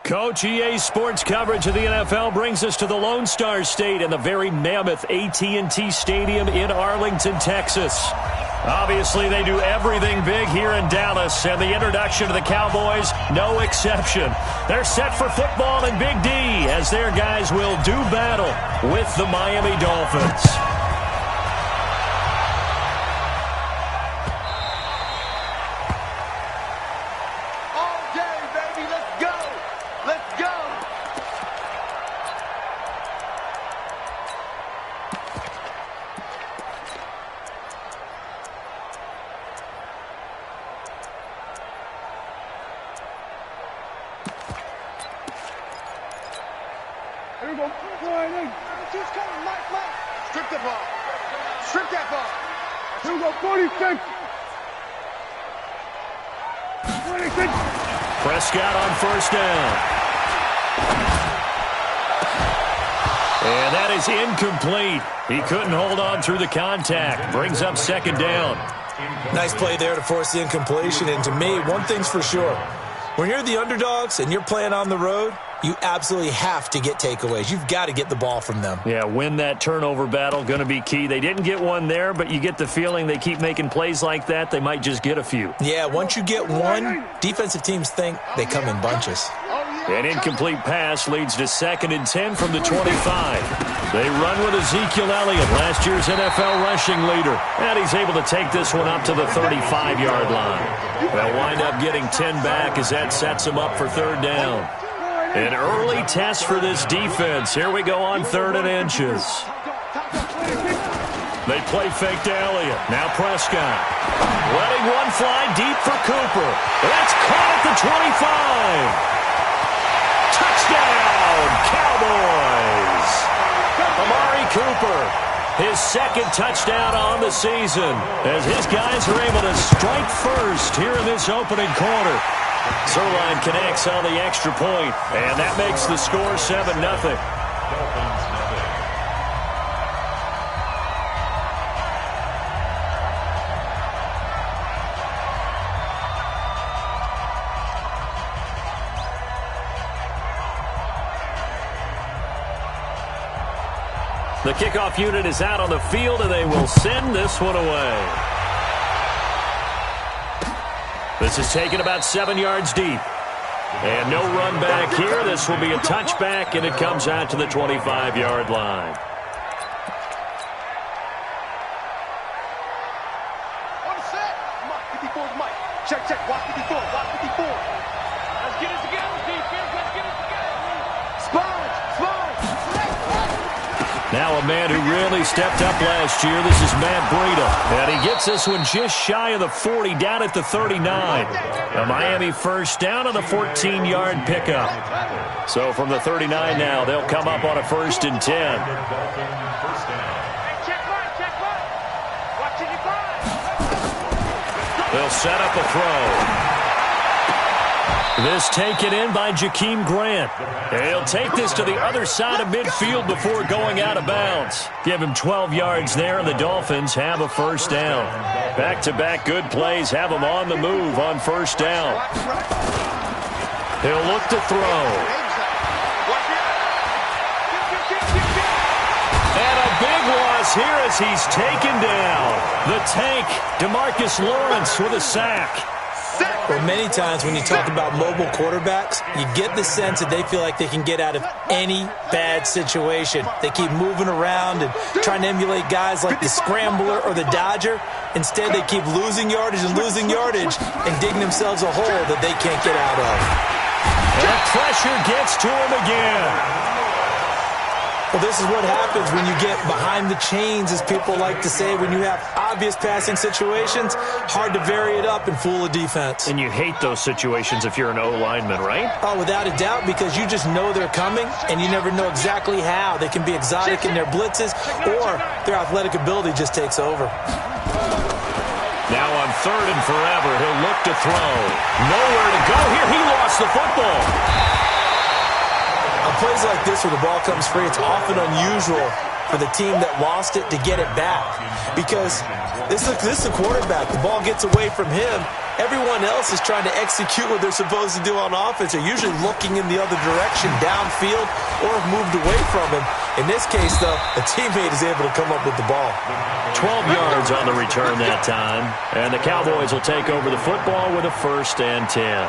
Coach, EA Sports coverage of the NFL brings us to the Lone Star State in the very mammoth AT&T Stadium in Arlington, Texas. Obviously, they do everything big here in Dallas, and the introduction to the Cowboys, no exception. They're set for football in Big D as their guys will do battle with the Miami Dolphins. Strip the ball. Strip that ball. Here we go, 46. 26. Prescott on first down. And that is incomplete. He couldn't hold on through the contact. Brings up second down. Nice play there to force the incompletion. And to me, one thing's for sure. When you're the underdogs and you're playing on the road, you absolutely have to get takeaways. You've got to get the ball from them. Yeah, win that turnover battle, going to be key. They didn't get one there, but you get the feeling they keep making plays like that, they might just get a few. Yeah, once you get one, defensive teams think they come in bunches. An incomplete pass leads to 2nd and 10 from the 25. They run with Ezekiel Elliott, last year's NFL rushing leader. And he's able to take this one up to the 35-yard line. They'll wind up getting 10 back as that sets them up for third down. An early test for this defense. Here we go on 3rd and inches. They play fake to Elliott. Now Prescott. Letting one fly deep for Cooper. That's caught at the 25. Touchdown, Cowboys! Amari Cooper, his 2nd touchdown on the season, as his guys are able to strike first here in this opening quarter. Zerline connects on the extra point, and that makes the score 7-0. The kickoff unit is out on the field, and they will send this one away. This is taken about 7 yards deep. And no run back here. This will be a touchback, and it comes out to the 25-yard line. On set. Mike, 54's Mike. Check. Watch 54. Let's get it together, defense. Let's get it together. Sponge. Now a man who really stepped up last year. This is Matt Breida. And he gets this one just shy of the 40, down at the 39. A Miami first down on a 14-yard pickup. So from the 39 now, they'll come up on a 1st and 10. They'll set up a throw. This taken in by Jakeem Grant. He'll take this to the other side of midfield before going out of bounds. Give him 12 yards there, and the Dolphins have a first down. Back-to-back good plays have them on the move on first down. He'll look to throw. And a big loss here as he's taken down. The tank, DeMarcus Lawrence with a sack. Well, many times when you talk about mobile quarterbacks, you get the sense that they feel like they can get out of any bad situation. They keep moving around and trying to emulate guys like the Scrambler or the Dodger. Instead, they keep losing yardage and digging themselves a hole that they can't get out of. And pressure gets to him again. Well, this is what happens when you get behind the chains, as people like to say. When you have obvious passing situations, hard to vary it up and fool a defense. And you hate those situations if you're an O-lineman, right? Oh, without a doubt, because you just know they're coming, and you never know exactly how. They can be exotic in their blitzes, or their athletic ability just takes over. Now on 3rd and forever, he'll look to throw. Nowhere to go here. He lost the football. On plays like this where the ball comes free, it's often unusual for the team that lost it to get it back. Because this is a quarterback. The ball gets away from him. Everyone else is trying to execute what they're supposed to do on offense. They're usually looking in the other direction, downfield, or have moved away from him. In this case, though, a teammate is able to come up with the ball. 12 yards on the return that time. And the Cowboys will take over the football with a 1st and 10.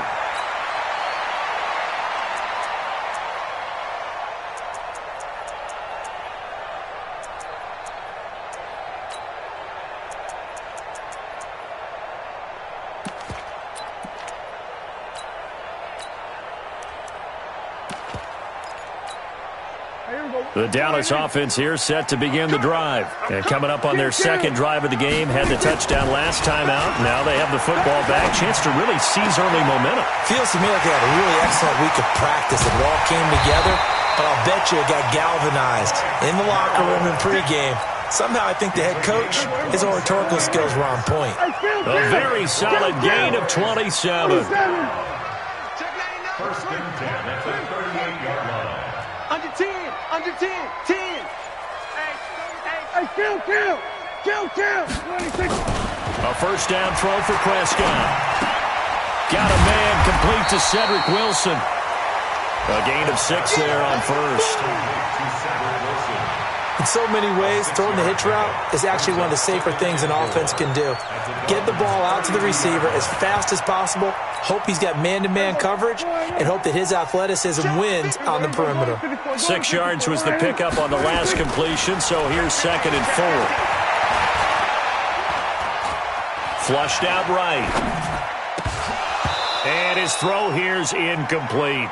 The Dallas offense here set to begin the drive. And coming up on their second drive of the game, had the touchdown last time out. Now they have the football back. Chance to really seize early momentum. Feels to me like they had a really excellent week of practice. It all came together, but I'll bet you it got galvanized in the locker room in pregame. Somehow I think the head coach, his oratorical skills were on point. A very solid gain of 27. First and 10 at the 38-yard line. Under 10, under 10, 10. Hey, kill. 26. A first down throw for Prescott. Got a man complete to Cedric Wilson. A gain of 6 there on first. In so many ways, throwing the hitch route is actually one of the safer things an offense can do. Get the ball out to the receiver as fast as possible, hope he's got man-to-man coverage, and hope that his athleticism wins on the perimeter. 6 yards was the pickup on the last completion, so here's 2nd and 4. Flushed out right. And his throw here's incomplete.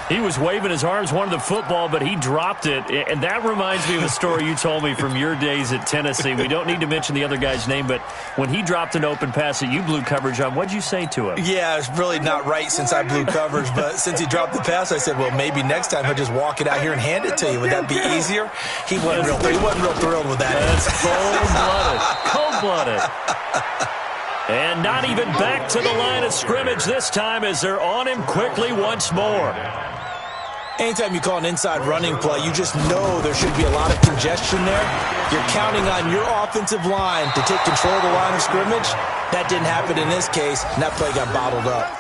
He was waving his arms, wanted the football, but he dropped it. And that reminds me of a story you told me from your days at Tennessee. We don't need to mention the other guy's name, but when he dropped an open pass that you blew coverage on, what'd you say to him? Yeah, it's really not right since I blew coverage, but since he dropped the pass, I said, well, maybe next time he'll just walk it out here and hand it to you. Would that be easier? He wasn't real thrilled with that. That's cold-blooded. And not even back to the line of scrimmage this time as they're on him quickly once more. Anytime you call an inside running play, you just know there should be a lot of congestion there. You're counting on your offensive line to take control of the line of scrimmage. That didn't happen in this case, and that play got bottled up.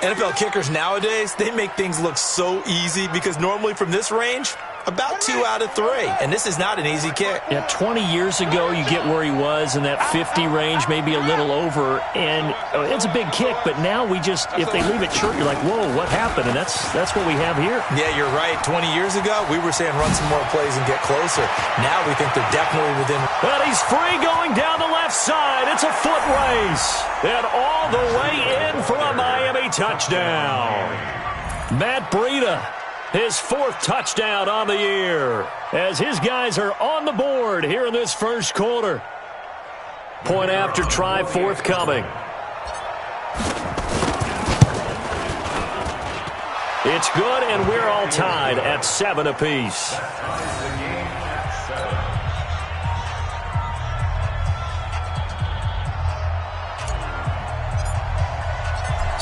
NFL kickers nowadays, they make things look so easy because normally from this range, about 2 out of 3. And this is not an easy kick. Yeah, 20 years ago, you get where he was in that 50 range, maybe a little over. And it's a big kick, but now we just, if they leave it short, you're like, whoa, what happened? And that's what we have here. Yeah, you're right. 20 years ago, we were saying run some more plays and get closer. Now we think they're definitely within. But he's free going down the left side. It's a foot race. And all the way in for a Miami touchdown. Matt Breida. His 4th touchdown on the year as his guys are on the board here in this first quarter. Point after try forthcoming. It's good, and we're all tied at 7 apiece.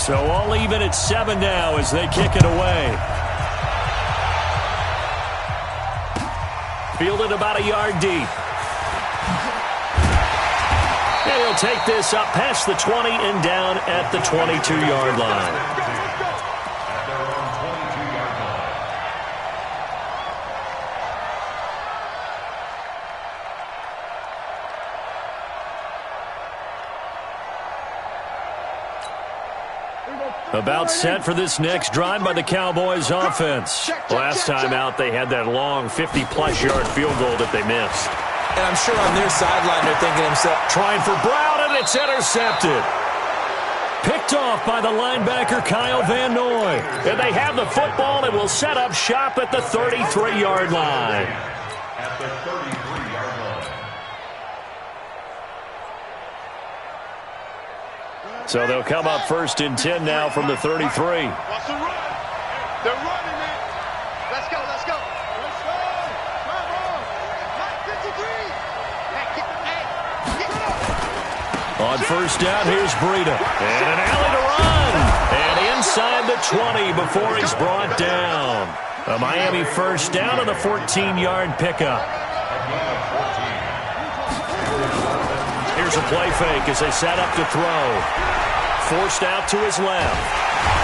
So all even at 7 now as they kick it away. Fielded about a yard deep. And he'll take this up past the 20 and down at the 22-yard line. About set for this next drive by the Cowboys offense. Last time out, they had that long 50-plus yard field goal that they missed. And I'm sure on their sideline, they're thinking to themselves, trying for Brown, and it's intercepted. Picked off by the linebacker, Kyle Van Noy. And they have the football and will set up shop at the 33-yard line. At the 33-yard line. So they'll come up 1st and 10 now from the 33. What's the run? They're running it. Let's go. Let's go. Come on. 53. On first down, here's Breida. And an alley to run. And inside the 20 before he's brought down. A Miami first down on the 14-yard pickup. Here's a play fake as they set up to throw. Forced out to his left.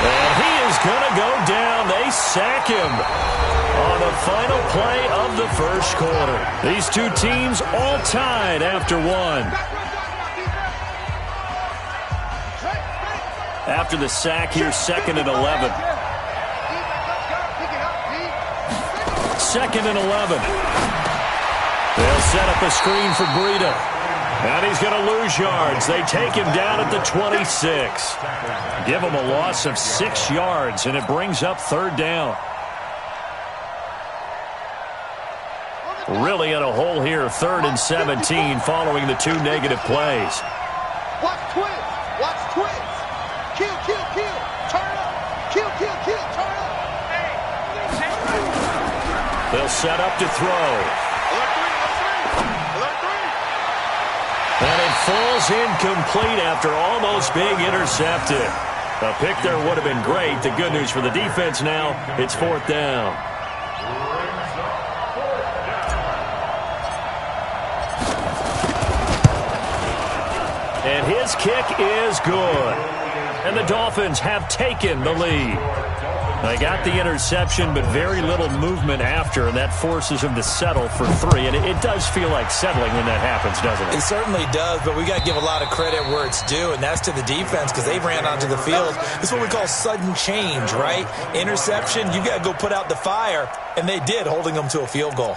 And he is going to go down. They sack him on the final play of the first quarter. These two teams all tied after one. After the sack here, 2nd and 11. 2nd and 11. They'll set up a screen for Breida. And he's going to lose yards. They take him down at the 26. Give him a loss of 6 yards, and it brings up 3rd down. Really in a hole here, 3rd and 17 following the 2 negative plays. Watch twins. Watch twins. Kill, kill, kill. Turn up. Kill, kill, kill. Turn up. They'll set up to throw. And it falls incomplete after almost being intercepted. A pick there would have been great. The good news for the defense now, it's 4th down. And his kick is good. And the Dolphins have taken the lead. They got the interception, but very little movement after, and that forces him to settle for 3. And it does feel like settling when that happens, doesn't it? It certainly does, but we got to give a lot of credit where it's due, and that's to the defense because they ran onto the field. This is what we call sudden change, right? Interception, you got to go put out the fire, and they did, holding them to a field goal.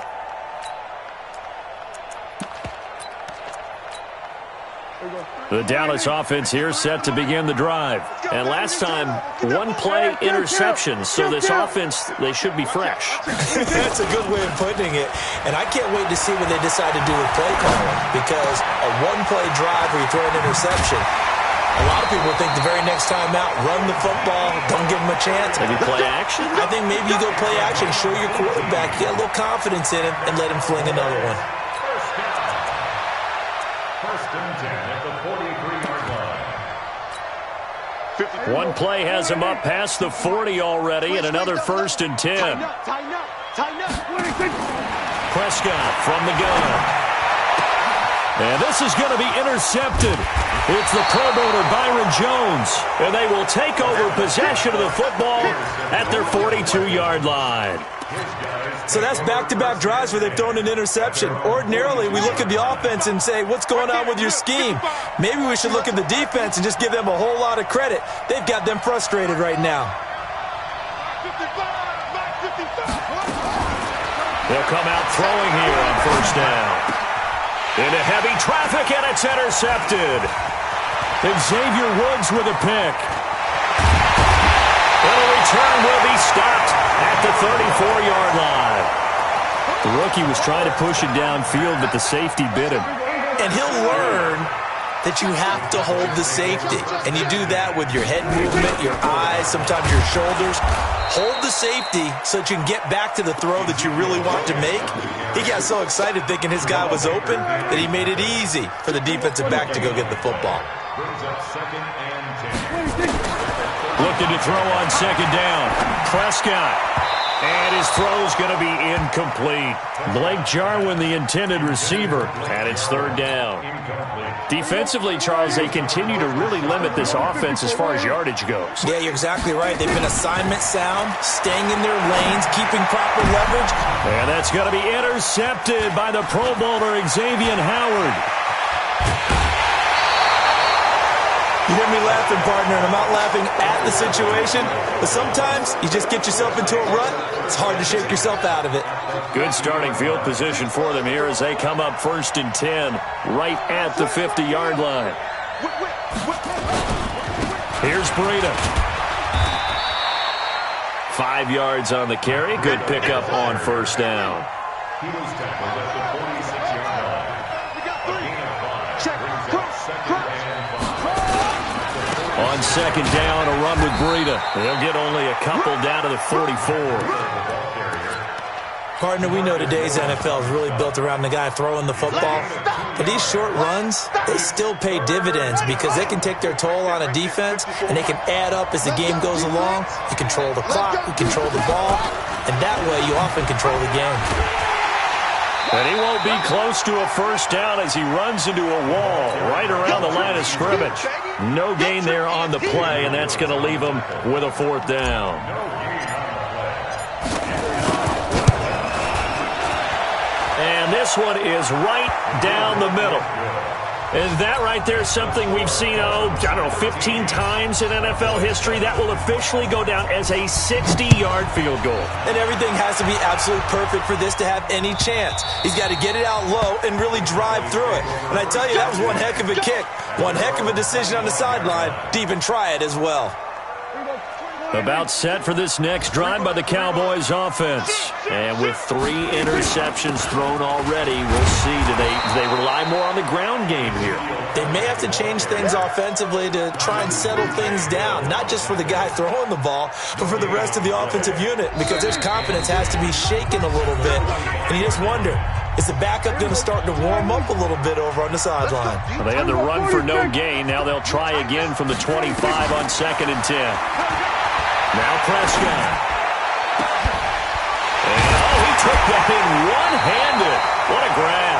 The Dallas offense here set to begin the drive. And last time, 1-play interception. So this offense, they should be fresh. That's a good way of putting it. And I can't wait to see what they decide to do with play calling. Because a 1-play drive where you throw an interception, a lot of people think the very next time out, run the football, don't give them a chance. Maybe play action? I think maybe you go play action, show your quarterback, get a little confidence in him, and let him fling another one. One play has him up past the 40 already, and another 1st and 10. Prescott from the gun. And this is going to be intercepted. It's the Pro Bowler Byron Jones, and they will take over possession of the football at their 42-yard line. So that's back-to-back drives where they've thrown an interception. Ordinarily, we look at the offense and say, what's going on with your scheme? Maybe we should look at the defense and just give them a whole lot of credit. They've got them frustrated right now. They'll come out throwing here on 1st down. Into heavy traffic, and it's intercepted. Xavier Woods with a pick. And a return will be stopped at the 34-yard line. The rookie was trying to push it downfield, but the safety bit him. And he'll learn that you have to hold the safety. And you do that with your head movement, your eyes, sometimes your shoulders. Hold the safety so that you can get back to the throw that you really want to make. He got so excited thinking his guy was open that he made it easy for the defensive back to go get the football. Looking to throw on 2nd down. Prescott. And his throw's going to be incomplete. Blake Jarwin, the intended receiver, and it's 3rd down. Defensively, Charles, they continue to really limit this offense as far as yardage goes. Yeah, you're exactly right. They've been assignment sound, staying in their lanes, keeping proper leverage. And that's going to be intercepted by the Pro Bowler, Xavier Howard. You hear me laughing, partner, and I'm not laughing at the situation, but sometimes you just get yourself into a rut. It's hard to shake yourself out of it. Good starting field position for them here as they come up 1st and 10, right at the 50-yard line. Here's Breida. 5 yards on the carry. Good pickup on 1st down. He was tackled at the 46-yard line. We got 3. Check. On 2nd down, a run with Breida. They'll get only a couple down to the 44. Partner, we know today's NFL is really built around the guy throwing the football. But these short runs, they still pay dividends because they can take their toll on a defense and they can add up as the game goes along. You control the clock, you control the ball, and that way you often control the game. And he won't be close to a first down as he runs into a wall right around the line of scrimmage. No gain there on the play, and that's going to leave him with a fourth down. And this one is right down the middle. And that right there is something we've seen, 15 times in NFL history. That will officially go down as a 60-yard field goal. And everything has to be absolutely perfect for this to have any chance. He's got to get it out low and really drive through it. And I tell you, that was one heck of a kick. One heck of a decision on the sideline to even try it as well. About set for this next drive by the Cowboys offense. And with 3 interceptions thrown already, we'll see. Do they rely more on the ground game here? They may have to change things offensively to try and settle things down, not just for the guy throwing the ball, but for the rest of the offensive unit, because their confidence has to be shaken a little bit. And you just wonder, is the backup going to start to warm up a little bit over on the sideline? Well, they had the run for no gain. Now they'll try again from the 25 on 2nd and 10. Now Prescott. And, he took that in one-handed. What a grab.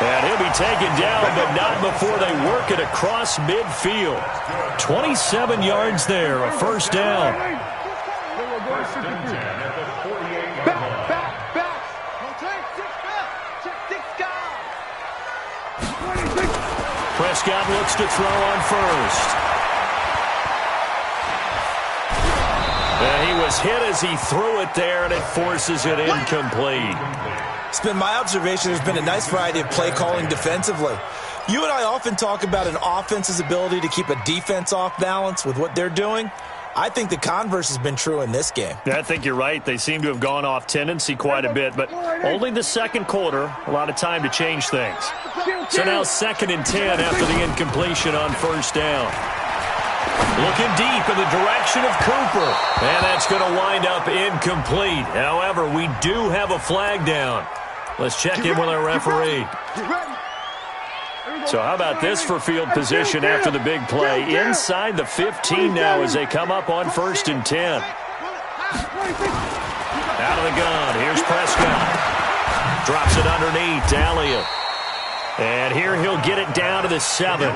And he'll be taken down, but not before they work it across midfield. 27 yards there, a first down. Prescott looks to throw on first. And he was hit as he threw it there, and it forces it incomplete. It's been my observation there's been a nice variety of play calling defensively. You and I often talk about an offense's ability to keep a defense off balance with what they're doing. I think the converse has been true in this game. Yeah, I think you're right. They seem to have gone off tendency quite a bit, but only the second quarter, a lot of time to change things. So now 2nd and 10 after the incompletion on first down. Looking deep in the direction of Cooper. And that's going to wind up incomplete. However, we do have a flag down. Let's check in with our referee. So how about this for field position after the big play? Inside the 15 now as they come up on 1st and 10. Out of the gun. Here's Prescott. Drops it underneath to Elliott. And here he'll get it down to the 7.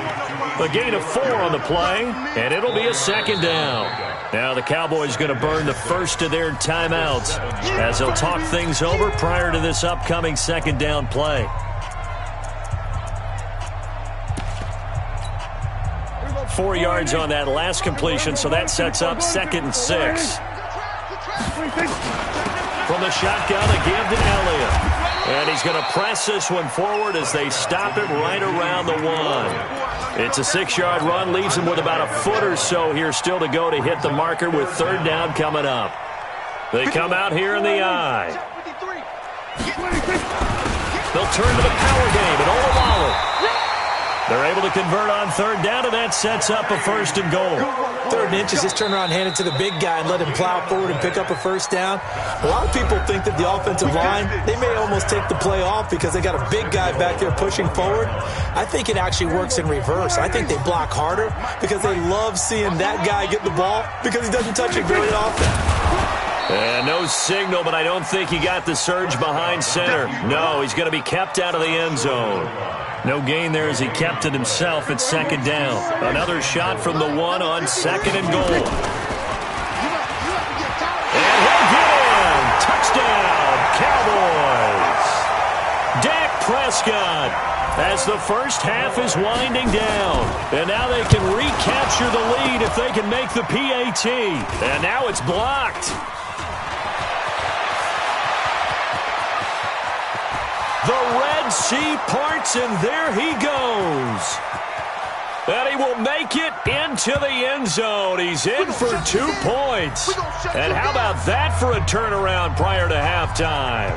A gain of 4 on the play, and it'll be a 2nd down. Now the Cowboys going to burn the first of their timeouts as they'll talk things over prior to this upcoming 2nd down play. 4 yards on that last completion, so that sets up 2nd and 6. From the shotgun again to Elliott. And he's going to press this one forward as they stop it right around the 1. It's a 6-yard run, leaves him with about a foot or so here still to go to hit the marker with 3rd down coming up. They come out here in the eye. They'll turn to the power game and Olawale. They're able to convert on 3rd down, and that sets up a 1st and goal. 3rd and inches, just turn around, hand it to the big guy, and let him plow forward and pick up a 1st down. A lot of people think that the offensive line, they may almost take the play off because they got a big guy back there pushing forward. I think it actually works in reverse. I think they block harder because they love seeing that guy get the ball because he doesn't touch it very often. And no signal, but I don't think he got the surge behind center. No, he's going to be kept out of the end zone. No gain there as he kept it himself at 2nd down. Another shot from the 1 on 2nd and goal. And he'll get in. Touchdown, Cowboys. Dak Prescott as the first half is winding down. And now they can recapture the lead if they can make the PAT. And now it's blocked. The Red Sea parts, and there he goes. And he will make it into the end zone. He's in for 2 points. And how about that for a turnaround prior to halftime?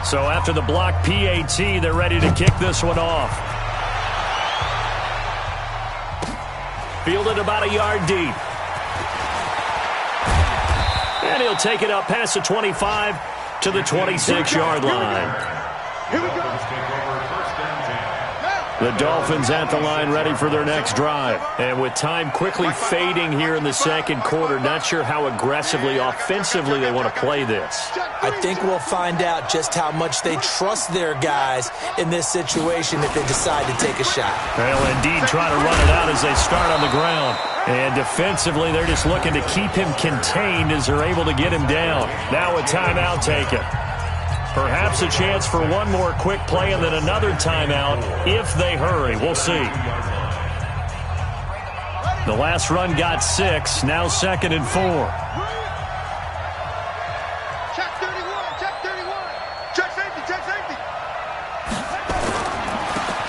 So after the block PAT, they're ready to kick this one off. Fielded about a yard deep. And he'll take it up past the 25 to the 26-yard line. Here we go. The Dolphins at the line ready for their next drive. And with time quickly fading here in the second quarter, not sure how aggressively, offensively they want to play this. I think we'll find out just how much they trust their guys in this situation if they decide to take a shot. They'll indeed try to run it out as they start on the ground. And defensively, they're just looking to keep him contained as they're able to get him down. Now a timeout taken. Perhaps a chance for one more quick play and then another timeout if they hurry. We'll see. The last run got 6. Now 2nd and 4. Check 31. Check 31. Check safety. Check safety.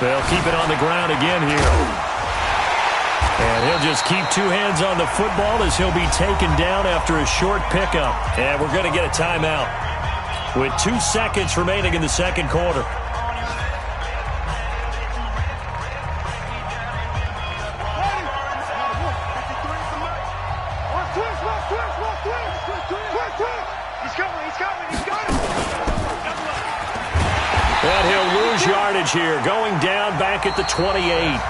They'll keep it on the ground again here. And he'll just keep 2 hands on the football as he'll be taken down after a short pickup. And we're going to get a timeout with 2 seconds remaining in the second quarter. And he'll lose yardage here, going down back at the 28.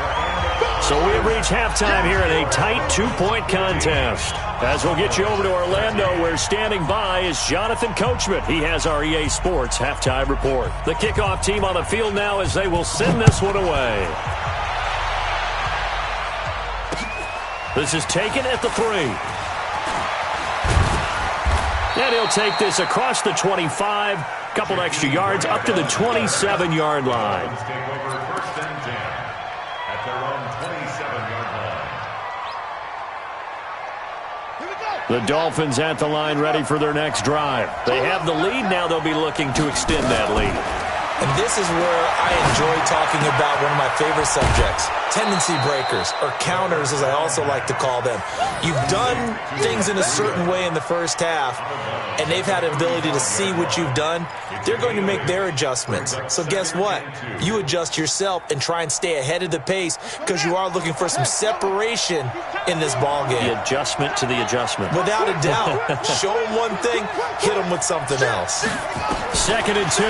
So we've reached halftime here in a tight 2-point contest. As we'll get you over to Orlando, where standing by is Jonathan Coachman. He has our EA Sports halftime report. The kickoff team on the field now as they will send this one away. This is taken at the 3. And he'll take this across the 25. Couple extra yards up to the 27-yard line. The Dolphins at the line ready for their next drive. They have the lead. Now they'll be looking to extend that lead. And this is where I enjoy talking about one of my favorite subjects, tendency breakers, or counters as I also like to call them. You've done things in a certain way in the first half, and they've had an ability to see what you've done. They're going to make their adjustments. So guess what? You adjust yourself and try and stay ahead of the pace because you are looking for some separation in this ball game. The adjustment to the adjustment. Without a doubt. Show them one thing, hit them with something else. 2nd and 2.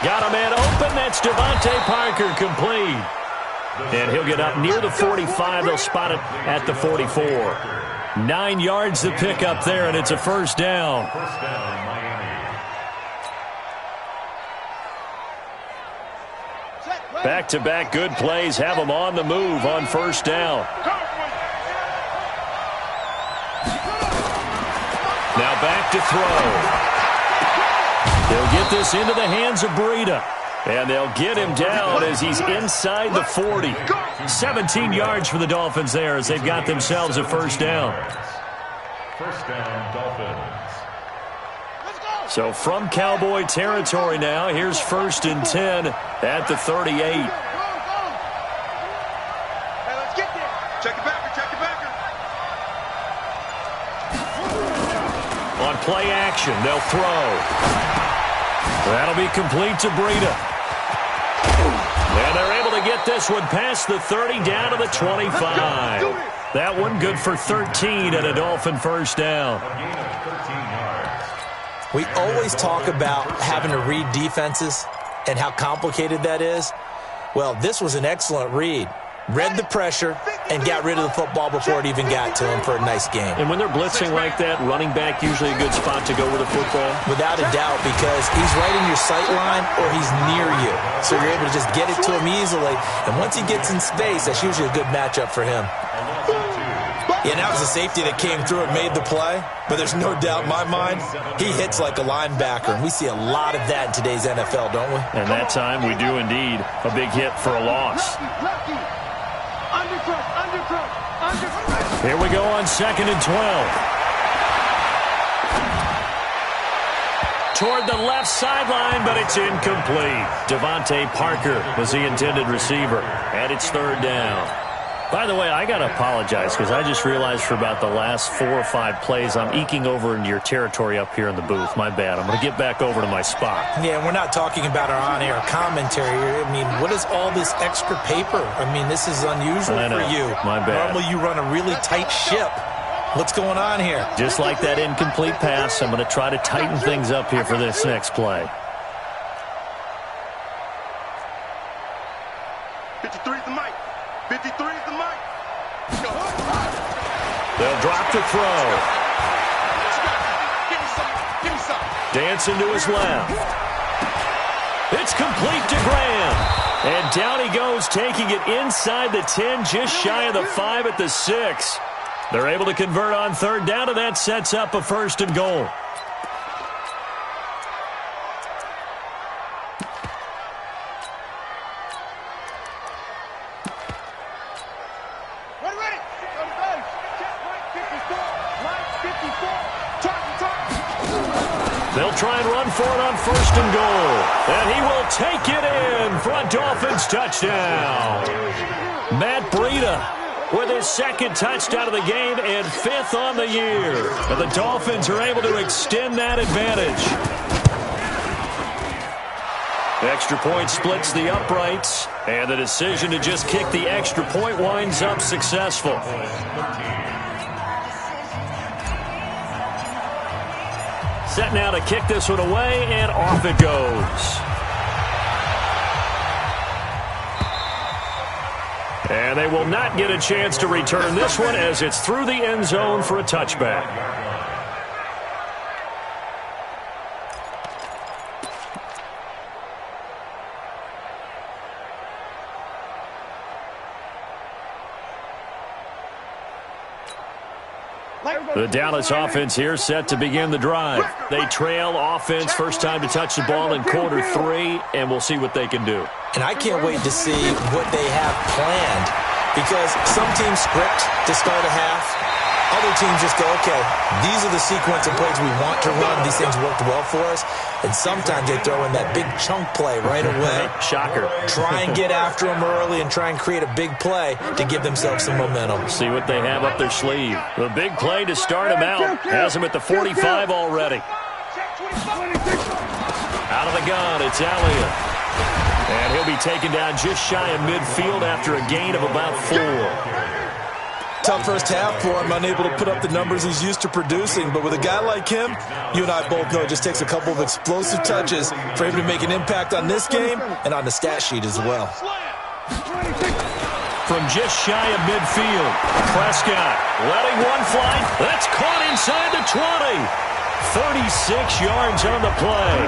Got a man open. That's Devontae Parker complete. And he'll get up near the 45. They'll spot it at the 44. 9 yards to pick up there, and it's a first down. Back-to-back good plays have them on the move on first down. Now back to throw. They'll get this into the hands of Breida. And they'll get him down as he's inside the 40. 17 yards for the Dolphins there as they've got themselves a first down. First down, Dolphins. So from Cowboy territory now, here's 1st and 10 at the 38. Hey, let's get there. Check it backer, check it backer. On play action, they'll throw. That'll be complete to Breida. And they're able to get this one past the 30 down to the 25. That one good for 13 and a Dolphin first down. We always talk about having to read defenses and how complicated that is. Well, this was an excellent read. Read the pressure and got rid of the football before it even got to him for a nice game. And when they're blitzing like that, running back usually a good spot to go with the football? Without a doubt, because he's right in your sight line or he's near you. So you're able to just get it to him easily. And once he gets in space, that's usually a good matchup for him. Yeah, that was a safety that came through and made the play. But there's no doubt in my mind, he hits like a linebacker. And we see a lot of that in today's NFL, don't we? And that time we do indeed. A big hit for a loss. Here we go on 2nd and 12. Toward the left sideline, but it's incomplete. Devontae Parker was the intended receiver, and it's 3rd down. By the way, I got to apologize because I just realized for about the last 4 or 5 plays, I'm eking over into your territory up here in the booth. My bad. I'm going to get back over to my spot. Yeah, we're not talking about our on-air commentary. I mean, what is all this extra paper? I mean, this is unusual for you. My bad. Normally you run a really tight ship. What's going on here? Just like that incomplete pass, I'm going to try to tighten things up here for this next play. They'll drop to throw. Dancing to his left. It's complete to Graham. And down he goes, taking it inside the 10, just shy of the 5 at the 6. They're able to convert on third down, and that sets up a 1st and goal. They'll try and run for it on 1st and goal. And he will take it in for a Dolphins touchdown. Matt Breida with his 2nd touchdown of the game and 5th on the year. And the Dolphins are able to extend that advantage. Extra point splits the uprights. And the decision to just kick the extra point winds up successful. Set now to kick this one away, and off it goes. And they will not get a chance to return this one as it's through the end zone for a touchback. The Dallas offense here set to begin the drive. They trail offense, first time to touch the ball in quarter 3, and we'll see what they can do. And I can't wait to see what they have planned, because some teams script to start a half. Other teams just go, okay, these are the sequence of plays we want to run. These things worked well for us. And sometimes they throw in that big chunk play right away. Shocker. Try and get after them early and try and create a big play to give themselves some momentum. See what they have up their sleeve. The big play to start him out. Has him at the 45 already. Out of the gun, it's Elliott. And he'll be taken down just shy of midfield after a gain of about 4. Tough first half for him, unable to put up the numbers he's used to producing. But with a guy like him, you and I both know it just takes a couple of explosive touches for him to make an impact on this game and on the stat sheet as well. From just shy of midfield, Prescott letting one fly. That's caught inside the 20. 36 yards on the play.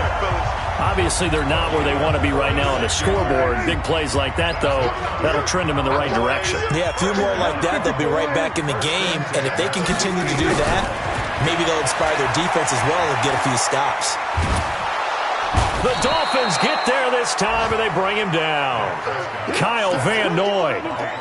Obviously, they're not where they want to be right now on the scoreboard. Big plays like that, though, that'll trend them in the right direction. Yeah, a few more like that, they'll be right back in the game. And if they can continue to do that, maybe they'll inspire their defense as well and get a few stops. The Dolphins get there this time, and they bring him down. Kyle Van Noy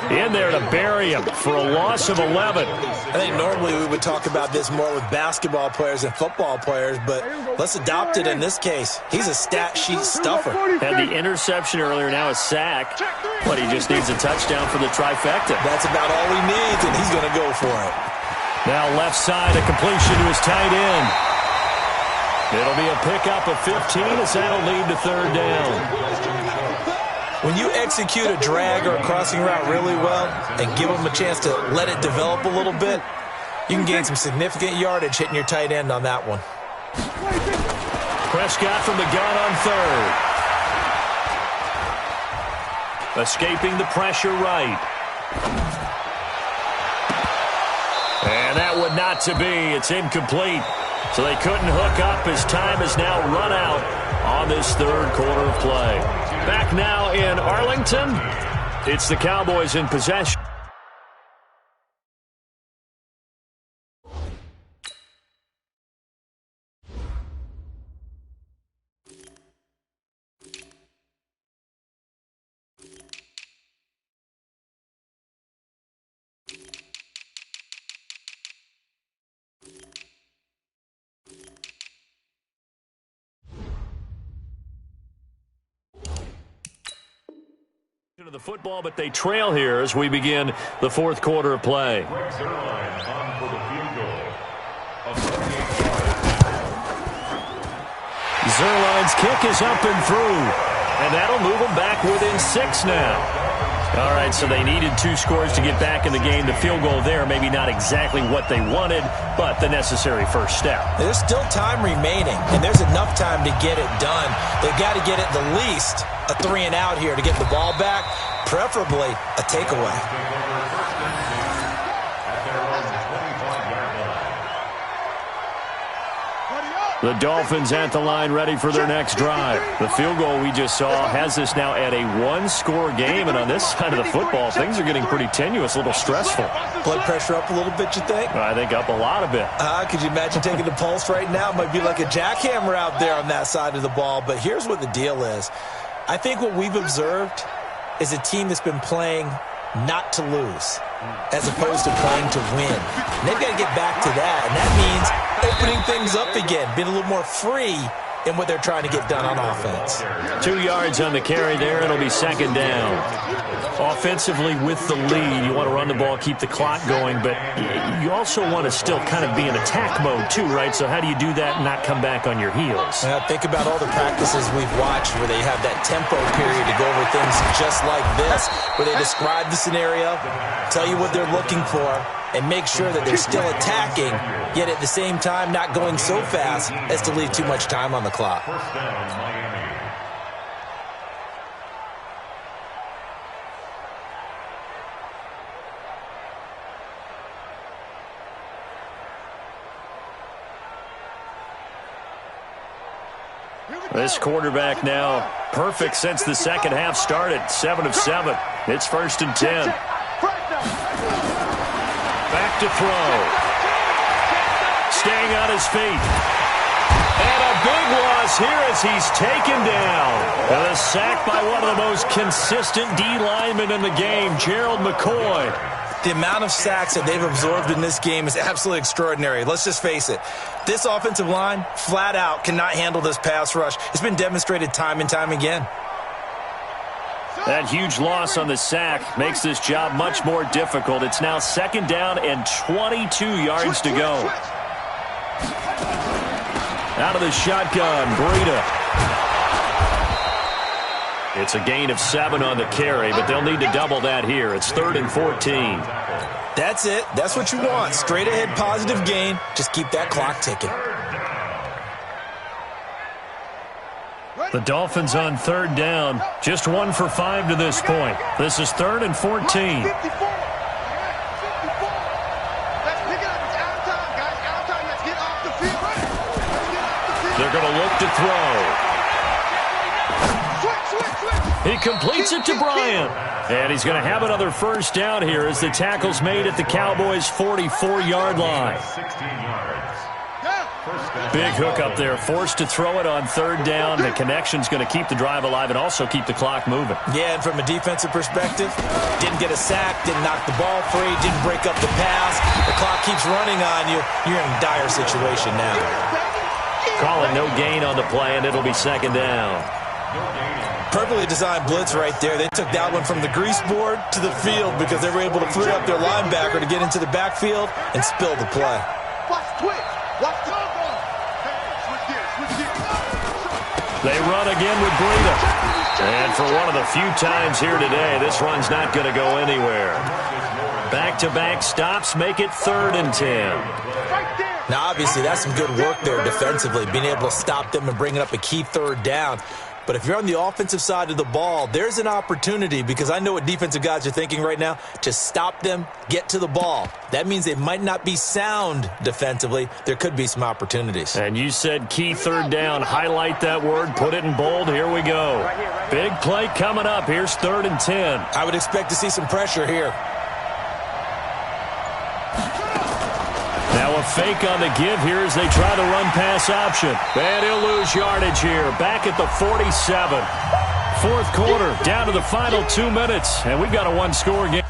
in there to bury him for a loss of 11. I think normally we would talk about this more with basketball players and football players, but let's adopt it in this case. He's a stat sheet stuffer. Had the interception earlier, now a sack. But he just needs a touchdown for the trifecta. That's about all he needs, and he's going to go for it. Now left side, a completion to his tight end. It'll be a pickup of 15 as that'll lead to third down. When you execute a drag or a crossing route really well and give them a chance to let it develop a little bit, you can gain some significant yardage hitting your tight end on that one. Prescott from the gun on third. Escaping the pressure right. And that would not to be. It's incomplete. So they couldn't hook up as time has now run out on this third quarter of play. Back now in Arlington, it's the Cowboys in possession. Of the football, but they trail here as we begin the fourth quarter of play. Zerline's kick is up and through, and that'll move them back within 6 now. All right, so they needed 2 scores to get back in the game. The field goal there, maybe not exactly what they wanted, but the necessary first step. There's still time remaining, and there's enough time to get it done. They've got to get at the least a 3 and out here to get the ball back, preferably a takeaway. The Dolphins at the line ready for their next drive. The field goal we just saw has us now at a one-score game, and on this side of the football, things are getting pretty tenuous, a little stressful. Blood pressure up a little bit, you think? I think up a lot of it. Could you imagine taking the pulse right now? It might be like a jackhammer out there on that side of the ball, but here's what the deal is. I think what we've observed is a team that's been playing not to lose as opposed to playing to win. And they've got to get back to that, and that means opening things up again, being a little more free in what they're trying to get done on offense. 2 yards on the carry there. It'll be second down. Offensively with the lead, you want to run the ball, keep the clock going, but you also want to still kind of be in attack mode too, right? So how do you do that and not come back on your heels? Think about all the practices we've watched where they have that tempo period to go over things just like this, where they describe the scenario, tell you what they're looking for, and make sure that they're still attacking, yet at the same time not going so fast as to leave too much time on the clock. First down, Miami. This quarterback now perfect since the second half started. 7 of 7. It's 1st and 10. Back to throw. Staying on his feet. And a big loss here as he's taken down. And a sack by one of the most consistent D linemen in the game, Gerald McCoy. The amount of sacks that they've absorbed in this game is absolutely extraordinary. Let's just face it. This offensive line, flat out, cannot handle this pass rush. It's been demonstrated time and time again. That huge loss on the sack makes this job much more difficult. It's now second down and 22 yards to go. Out of the shotgun, Breida. It's a gain of 7 on the carry, but they'll need to double that here. It's 3rd and 14. That's it. That's what you want. Straight ahead positive gain. Just keep that clock ticking. The Dolphins on 3rd down. Just 1 for 5 to this point. This is 3rd and 14. Let's pick it up. It's out of time, guys. Out of time. Let's get off the field. They're going to look to throw. He completes it to Bryant. And he's going to have another first down here as the tackle's made at the Cowboys' 44-yard line. 16 yards. Big hook up there, forced to throw it on 3rd down. The connection's going to keep the drive alive and also keep the clock moving. Yeah, and from a defensive perspective, didn't get a sack, didn't knock the ball free, didn't break up the pass. The clock keeps running on you. You're in a dire situation now. Call it no gain on the play, and it'll be second down. Perfectly designed blitz right there. They took that one from the grease board to the field because they were able to free up their linebacker to get into the backfield and spill the play. Watch twitch. Watch the They run again with Breida. And for one of the few times here today, this run's not going to go anywhere. Back-to-back stops make it 3rd and 10. Now, obviously, that's some good work there defensively, being able to stop them and bringing up a key 3rd down. But if you're on the offensive side of the ball, there's an opportunity, because I know what defensive guys are thinking right now, to stop them, get to the ball. That means they might not be sound defensively. There could be some opportunities. And you said key 3rd down. Highlight that word. Put it in bold. Here we go. Big play coming up. Here's 3rd and 10. I would expect to see some pressure here. Now a fake on the give here as they try the run-pass option. And he'll lose yardage here. Back at the 47. 4th quarter, down to the final 2 minutes. And we've got a one-score game.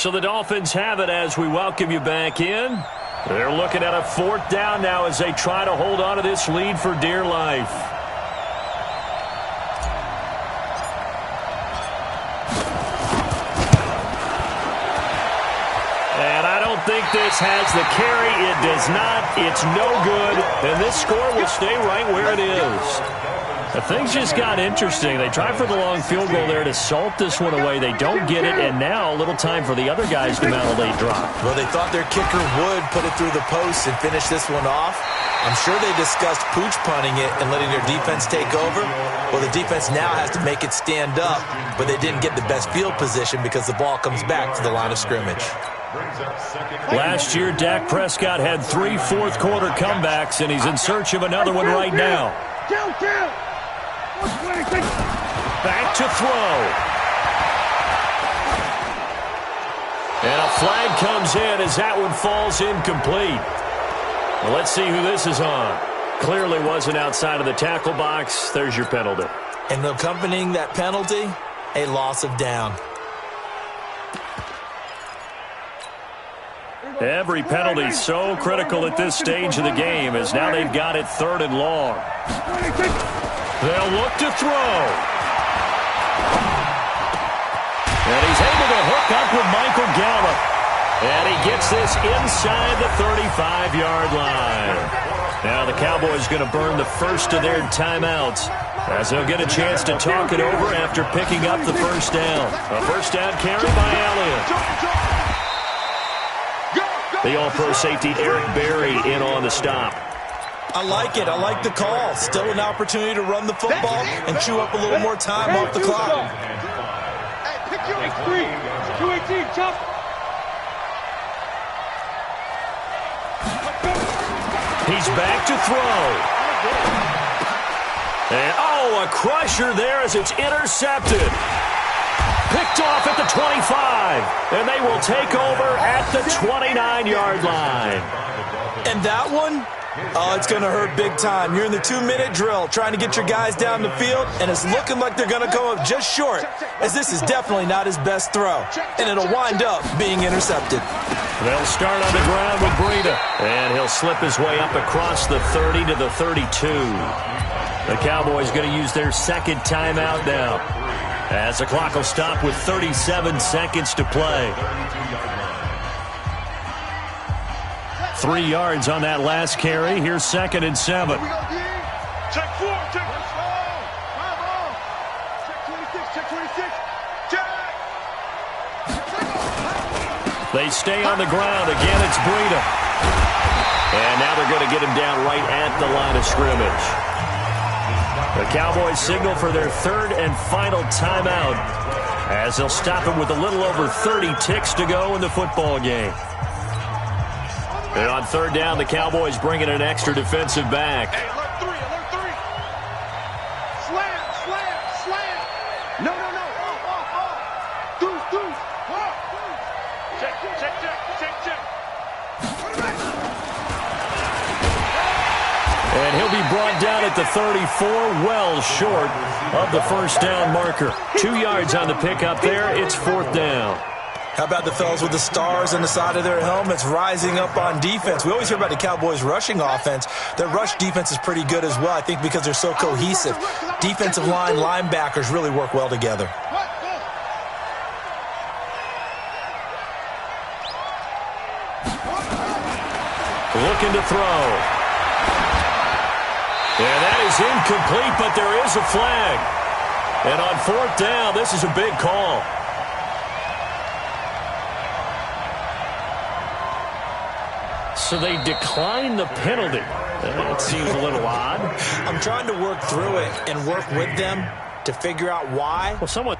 So the Dolphins have it as we welcome you back in. They're looking at a 4th down now as they try to hold on to this lead for dear life. And I don't think this has the carry. It does not. It's no good. And this score will stay right where it is. Things just got interesting. They tried for the long field goal there to salt this one away. They don't get it, and now a little time for the other guys to mount a late drop. Well, they thought their kicker would put it through the post and finish this one off. I'm sure they discussed pooch punting it and letting their defense take over. Well, the defense now has to make it stand up, but they didn't get the best field position because the ball comes back to the line of scrimmage. Last year, Dak Prescott had 3 fourth-quarter comebacks, and he's in search of another one right now. Back to throw. And a flag comes in as that one falls incomplete. Well, let's see who this is on. Clearly wasn't outside of the tackle box. There's your penalty. And accompanying that penalty, a loss of down. Every penalty so critical at this stage of the game as now they've got it 3rd and long. They'll look to throw. And he's able to hook up with Michael Gallup. And he gets this inside the 35-yard line. Now the Cowboys going to burn the first of their timeouts as they'll get a chance to talk it over after picking up the first down. A first down carry by Elliott. The All-Pro safety Eric Berry in on the stop. I like it. I like the call. Still an opportunity to run the football and chew up a little more time off the clock. Hey, pick your 218, jump. He's back to throw. And, a crusher there as it's intercepted. Picked off at the 25. And they will take over at the 29-yard line. And that one? Oh, it's going to hurt big time. You're in the 2-minute drill trying to get your guys down the field, and it's looking like they're going to come up just short, as this is definitely not his best throw, and it'll wind up being intercepted. They'll start on the ground with Breida, and he'll slip his way up across the 30 to the 32. The Cowboys going to use their second timeout now, as the clock will stop with 37 seconds to play. 3 yards on that last carry. Here's 2nd and 7. Check 4, check. Check 26, check. They stay on the ground. Again, it's Breida. And now they're going to get him down right at the line of scrimmage. The Cowboys signal for their 3rd and final timeout as they'll stop him with a little over 30 ticks to go in the football game. And on 3rd down, the Cowboys bring in an extra defensive back. Hey, alert 3, alert 3. Slam, slam, slam. No. Deuce. Check. And he'll be brought down at the 34, well short of the first down marker. 2 yards on the pickup there. It's 4th down. How about the fellas with the stars on the side of their helmets rising up on defense? We always hear about the Cowboys' rushing offense. Their rush defense is pretty good as well, I think, because they're so cohesive. Defensive line, linebackers really work well together. Looking to throw. And that is incomplete, but there is a flag. And on 4th down, this is a big call. So they decline the penalty. That seems a little odd. I'm trying to work through it and work with them to figure out why. Well, someone...